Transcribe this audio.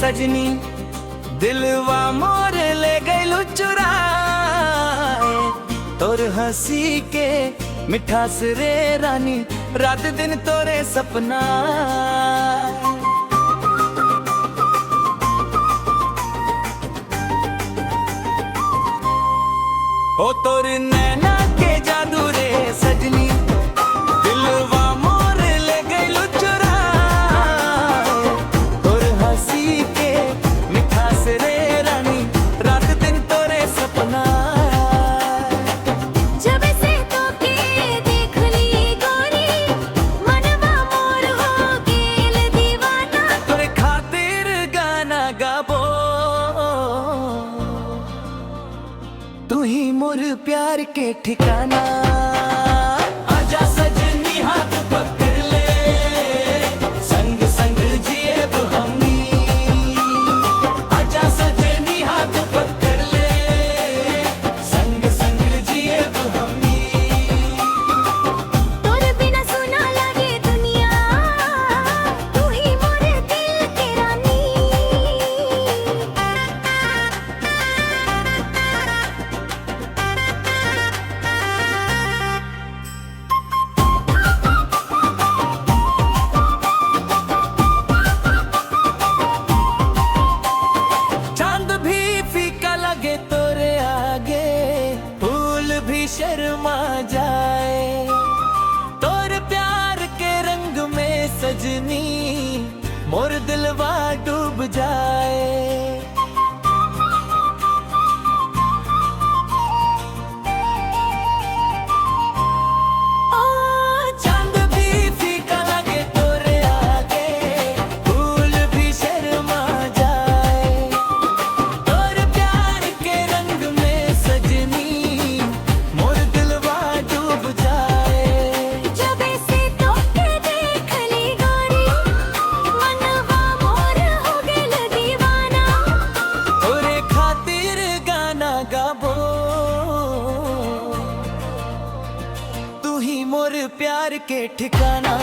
सजनी, दिलवा मोर ले गइलु चुराए। तोर हंसी के मिठास रे रानी, रात दिन तोरे सपना। ओ तोर नैना के जादू रे सजनी, दिलवा मोर ले गइलु चुराए। तोर हंसी के मिठास रे रानी, रात दिन तोरे सपना। जब से तोके देख ली गोरी, मनवा मोर हो गेल दीवाना। तोरे खातिर गाना गाबो, तू ही मोर प्यार के ठिकाना। आजा सजनी हाथ पकड़ ले, संग संग जिए हमनी। आजा सजनी हाथ पकड़ ले, संग संग जिए हमनी। तोर बिना सुना लगे दुनिया, तू ही मोर दिल के रानी। चांद भी फीका लगे तोरे आगे, फूल भी शर्मा जाए। तोर प्यार के रंग में सजनी, मोर दिलवा डूब जाए। ओ चांद भी फीका लगे तोरे आगे, फूल भी शर्मा जाए। तोर प्यार के रंग में सजनी, मोर दिलवा डूब जाए। जब से तोके देख ली गोरी, मनवा मोर हो गेल दीवाना। तोरे खातिर गाना गाबो, तू ही मोर प्यार के ठिकाना।